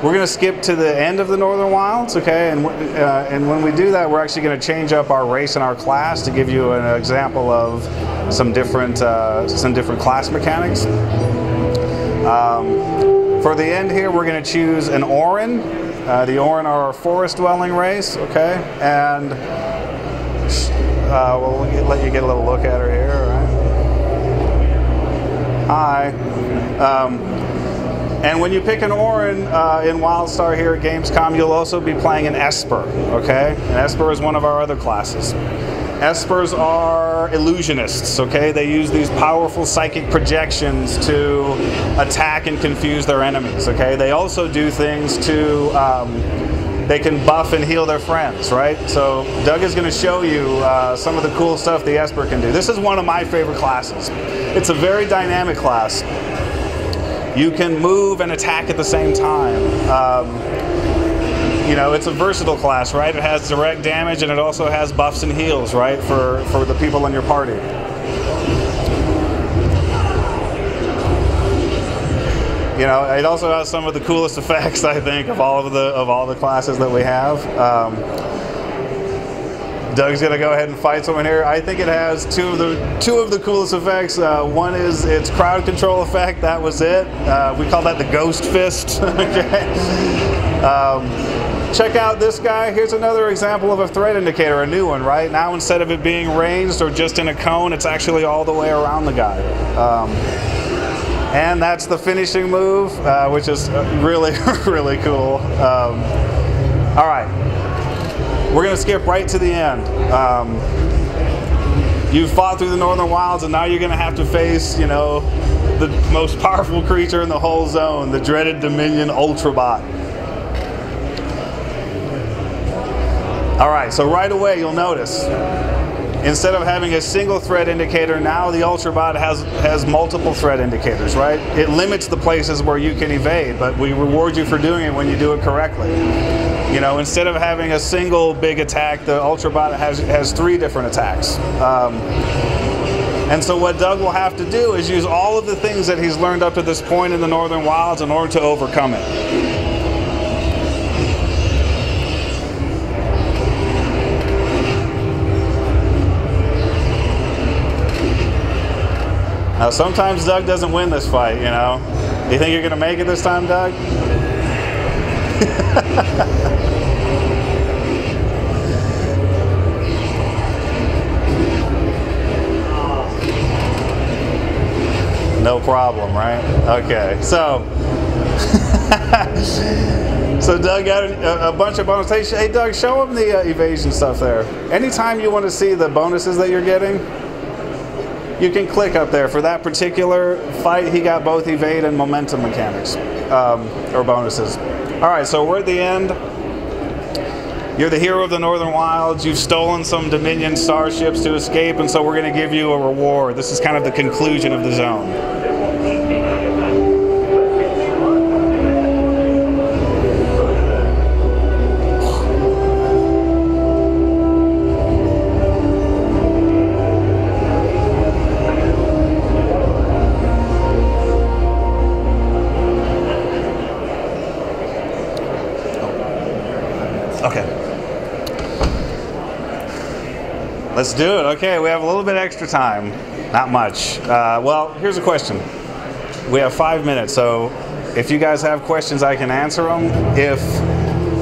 We're going to skip to the end of the Northern Wilds, okay? And when we do that, we're actually going to change up our race and our class to give you an example of some different class mechanics. For the end here, we're going to choose an Orin. The Orin are our forest-dwelling race, okay? And we'll let you get a little look at her here, all right? Hi. And when you pick an Orin in WildStar here at Gamescom, you'll also be playing an Esper, okay? And Esper is one of our other classes. Espers are illusionists, okay? They use these powerful psychic projections to attack and confuse their enemies, okay? They also do things to, they can buff and heal their friends, right? So Doug is going to show you some of the cool stuff the Esper can do. This is one of my favorite classes. It's a very dynamic class. You can move and attack at the same time. You know, it's a versatile class, right? It has direct damage and it also has buffs and heals, right, for the people in your party. You know, it also has some of the coolest effects, I think, of all the classes that we have. Doug's gonna go ahead and fight someone here. I think it has two of the coolest effects. One is its crowd control effect. That was it. We call that the ghost fist. Okay. Check out this guy. Here's another example of a threat indicator, a new one, right? Now instead of it being ranged or just in a cone, it's actually all the way around the guy. And that's the finishing move, which is really, really cool. All right. We're going to skip right to the end. You've fought through the Northern Wilds, and now you're going to have to face, you know, the most powerful creature in the whole zone, the dreaded Dominion Ultrabot. All right, so right away you'll notice, instead of having a single threat indicator, now the Ultrabot has multiple threat indicators, right? It limits the places where you can evade, but we reward you for doing it when you do it correctly. You know, instead of having a single big attack, the Ultrabot has 3 different attacks. And so what Doug will have to do is use all of the things that he's learned up to this point in the Northern Wilds in order to overcome it. Now sometimes Doug doesn't win this fight, you know. You think you're going to make it this time, Doug? No problem, right? Okay, so so Doug got a bunch of bonuses. Hey Doug, show him the evasion stuff there. Anytime you want to see the bonuses that you're getting, you can click up there. For that particular fight, he got both evade and momentum mechanics, or bonuses. All right, so we're at the end. You're the hero of the Northern Wilds. You've stolen some Dominion starships to escape, and so we're going to give you a reward. This is kind of the conclusion of the zone. Let's do it. Okay, we have a little bit extra time. Not much. Well, here's a question. We have 5 minutes, so if you guys have questions, I can answer them. If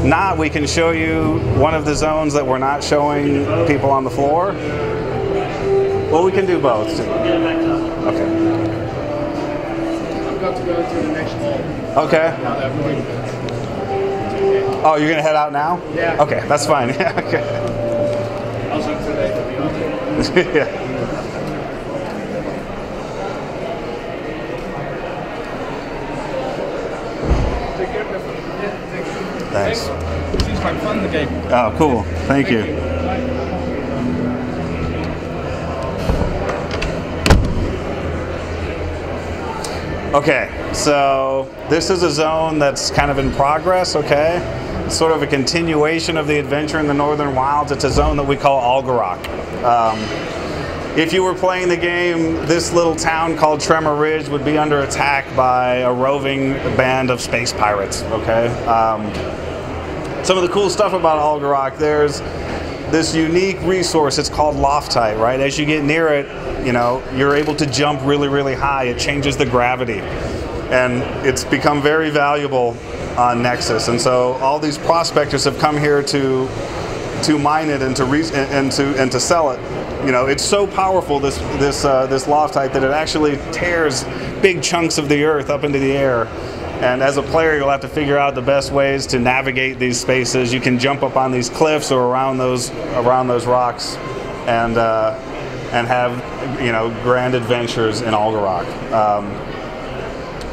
not, we can show you one of the zones that we're not showing people on the floor. Well, we can do both. Okay. I've got to go to the next hall. Okay. Oh, you're going to head out now? Yeah. Okay, that's fine. Yeah, okay. Yeah. Thanks. Seems like fun, the game. Oh, cool. Thank you. Okay, so this is a zone that's kind of in progress, okay? It's sort of a continuation of the adventure in the Northern Wilds. It's a zone that we call Algarok. if you were playing the game, this little town called Tremor Ridge would be under attack by a roving band of space pirates, okay? Some of the cool stuff about Algarok, there's this unique resource, it's called Loftite, right? As you get near it, you know, you're able to jump really, really high. It changes the gravity. And it's become very valuable on Nexus. And so all these prospectors have come here to mine it and to sell it. You know, it's so powerful, this Loftite, that it actually tears big chunks of the earth up into the air. And as a player, you'll have to figure out the best ways to navigate these spaces. You can jump up on these cliffs or around those rocks, and have, you know, grand adventures in Algarok.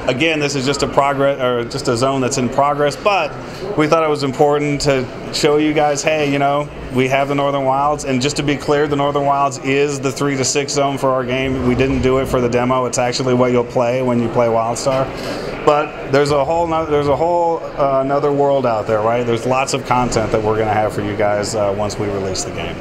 Again, this is just a zone that's in progress, but we thought it was important to show you guys, hey, you know, we have the Northern Wilds, and just to be clear, the Northern Wilds is the 3 to 6 zone for our game. We didn't do it for the demo. It's actually what you'll play when you play WildStar. But there's a whole another world out there, right? There's lots of content that we're going to have for you guys once we release the game.